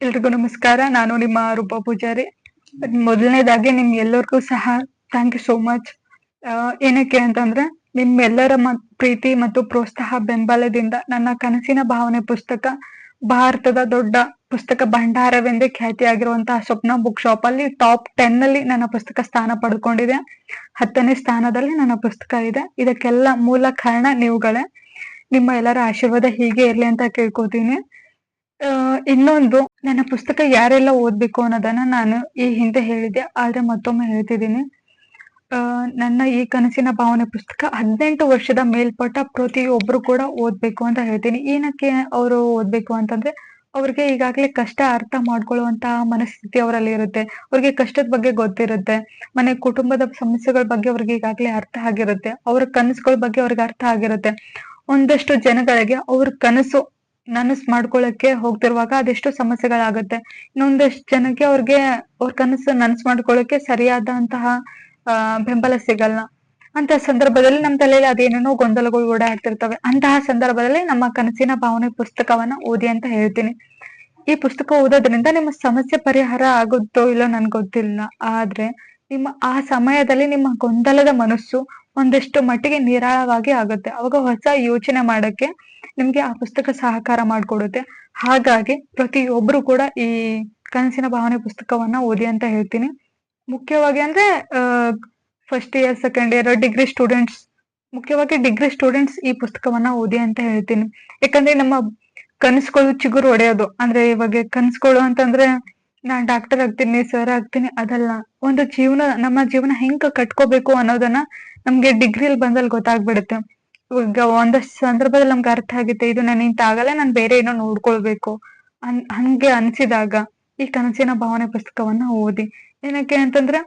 ಎಲ್ರಿಗೂ ನಮಸ್ಕಾರ. ನಾನು ನಿಮ್ಮ ರೂಪಾ ಪೂಜಾರಿ. ಮೊದಲನೇದಾಗಿ ನಿಮ್ ಎಲ್ಲರಿಗೂ ಸಹ ಥ್ಯಾಂಕ್ ಯು ಸೋ ಮಚ್. ಏನಕ್ಕೆ ಅಂತಂದ್ರೆ ನಿಮ್ಮೆಲ್ಲರ ಪ್ರೀತಿ ಮತ್ತು ಪ್ರೋತ್ಸಾಹ ಬೆಂಬಲದಿಂದ ನನ್ನ ಕನಸಿನ ಭಾವನೆ ಪುಸ್ತಕ ಭಾರತದ ದೊಡ್ಡ ಪುಸ್ತಕ ಭಂಡಾರವೆಂದೇ ಖ್ಯಾತಿಯಾಗಿರುವಂತಹ ಸ್ವಪ್ನ ಬುಕ್ ಶಾಪ್ ಅಲ್ಲಿ ಟಾಪ್ 10 ಅಲ್ಲಿ ನನ್ನ ಪುಸ್ತಕ ಸ್ಥಾನ ಪಡ್ಕೊಂಡಿದೆ. 10ನೇ ಸ್ಥಾನದಲ್ಲಿ ನನ್ನ ಪುಸ್ತಕ ಇದೆ. ಇದಕ್ಕೆಲ್ಲ ಮೂಲ ಕಾರಣ ನೀವುಗಳೇ. ನಿಮ್ಮ ಎಲ್ಲರ ಆಶೀರ್ವಾದ ಹೀಗೆ ಇರ್ಲಿ ಅಂತ ಕೇಳ್ಕೊತೀನಿ. ಇನ್ನೊಂದು, ನನ್ನ ಪುಸ್ತಕ ಯಾರೆಲ್ಲ ಓದ್ಬೇಕು ಅನ್ನೋದನ್ನ ನಾನು ಈ ಹಿಂದೆ ಹೇಳಿದ್ದೆ, ಆದ್ರೆ ಮತ್ತೊಮ್ಮೆ ಹೇಳ್ತಿದ್ದೀನಿ. ನನ್ನ ಈ ಕನಸಿನ ಭಾವನೆ ಪುಸ್ತಕ 18 ವರ್ಷದ ಮೇಲ್ಪಟ್ಟ ಪ್ರತಿಯೊಬ್ರು ಕೂಡ ಓದ್ಬೇಕು ಅಂತ ಹೇಳ್ತೀನಿ. ಏನಕ್ಕೆ ಅವರು ಓದ್ಬೇಕು ಅಂತಂದ್ರೆ, ಅವ್ರಿಗೆ ಈಗಾಗ್ಲೇ ಕಷ್ಟ ಅರ್ಥ ಮಾಡ್ಕೊಳ್ಳುವಂತಹ ಮನಸ್ಥಿತಿ ಅವರಲ್ಲಿ ಇರುತ್ತೆ. ಅವ್ರಿಗೆ ಕಷ್ಟದ ಬಗ್ಗೆ ಗೊತ್ತಿರುತ್ತೆ. ಮನೆ ಕುಟುಂಬದ ಸಮಸ್ಯೆಗಳ ಬಗ್ಗೆ ಅವ್ರಿಗೆ ಈಗಾಗ್ಲೇ ಅರ್ಥ ಆಗಿರುತ್ತೆ. ಅವ್ರ ಕನಸುಗಳ ಬಗ್ಗೆ ಅವ್ರಿಗೆ ಅರ್ಥ ಆಗಿರುತ್ತೆ. ಒಂದಷ್ಟು ಜನಗಳಿಗೆ ಅವ್ರ ಕನಸು ನನಸು ಮಾಡ್ಕೊಳಕ್ಕೆ ಹೋಗ್ತಿರುವಾಗ ಅದೆಷ್ಟೋ ಸಮಸ್ಯೆಗಳಾಗುತ್ತೆ. ಇನ್ನೊಂದಷ್ಟು ಜನಕ್ಕೆ ಅವ್ರ ಕನಸು ನನಸು ಮಾಡ್ಕೊಳಕ್ಕೆ ಸರಿಯಾದಂತಹ ಬೆಂಬಲ ಸಿಗಲ್ಲ. ಅಂತ ಸಂದರ್ಭದಲ್ಲಿ ನಮ್ಮ ತಲೆಯಲ್ಲಿ ಅದೇನೇನೋ ಗೊಂದಲಗಳು ಓಡಾಡ್ತಿರ್ತವೆ. ಅಂತಹ ಸಂದರ್ಭದಲ್ಲಿ ನಮ್ಮ ಕನಸಿನ ಭಾವನೆ ಪುಸ್ತಕವನ್ನ ಓದಿ ಅಂತ ಹೇಳ್ತೀನಿ. ಈ ಪುಸ್ತಕ ಓದೋದ್ರಿಂದ ನಿಮ್ಮ ಸಮಸ್ಯೆ ಪರಿಹಾರ ಆಗುತ್ತೋ ಇಲ್ಲೋ ನನ್ಗೆ ಗೊತ್ತಿಲ್ಲ, ಆದ್ರೆ ನಿಮ್ಮ ಆ ಸಮಯದಲ್ಲಿ ನಿಮ್ಮ ಗೊಂದಲದ ಮನಸ್ಸು ಒಂದಷ್ಟು ಮಟ್ಟಿಗೆ ನಿರಾಳವಾಗಿ ಆಗುತ್ತೆ. ಅವಾಗ ಹೊಸ ಯೋಚನೆ ಮಾಡಕ್ಕೆ ನಿಮ್ಗೆ ಆ ಪುಸ್ತಕ ಸಹಕಾರ ಮಾಡ್ಕೊಡುತ್ತೆ. ಹಾಗಾಗಿ ಪ್ರತಿಯೊಬ್ರು ಕೂಡ ಈ ಕನಸಿನ ಭಾವನೆ ಪುಸ್ತಕವನ್ನ ಓದಿ ಅಂತ ಹೇಳ್ತೀನಿ. ಮುಖ್ಯವಾಗಿ ಅಂದ್ರೆ ಫಸ್ಟ್ ಇಯರ್, ಸೆಕೆಂಡ್ ಇಯರ್, ಮುಖ್ಯವಾಗಿ ಡಿಗ್ರಿ ಸ್ಟೂಡೆಂಟ್ಸ್ ಈ ಪುಸ್ತಕವನ್ನ ಓದಿ ಅಂತ ಹೇಳ್ತೀನಿ. ಯಾಕಂದ್ರೆ ನಮ್ಮ ಕನಸುಗಳು ಚಿಗುರು ಹೊಡೆಯೋದು ಅಂದ್ರೆ, ಇವಾಗ ಕನಸುಗಳು ಅಂತಂದ್ರೆ ನಾನ್ ಡಾಕ್ಟರ್ ಆಗ್ತೀನಿ, ಸರ್ ಆಗ್ತೀನಿ ಅದಲ್ಲ. ಒಂದು ನಮ್ಮ ಜೀವನ ಹೆಂಗ್ ಕಟ್ಕೋಬೇಕು ಅನ್ನೋದನ್ನ ನಮ್ಗೆ ಡಿಗ್ರಿಲ್ ಬಂದಲ್ಲಿ ಗೊತ್ತಾಗ್ಬಿಡುತ್ತೆ. ಈಗ ಒಂದಷ್ಟು ಸಂದರ್ಭದಲ್ಲಿ ನಮ್ಗೆ ಅರ್ಥ ಆಗುತ್ತೆ, ಇದು ನನ್ನಿಂದ ಆಗಲ್ಲ, ನಾನು ಬೇರೆ ಏನೋ ನೋಡ್ಕೊಳ್ಬೇಕು ಹಂಗೆ ಅನ್ಸಿದಾಗ ಈ ಕನಸಿನ ಭಾವನೆ ಪುಸ್ತಕವನ್ನ ಓದಿ. ಏನಕ್ಕೆ ಅಂತಂದ್ರೆ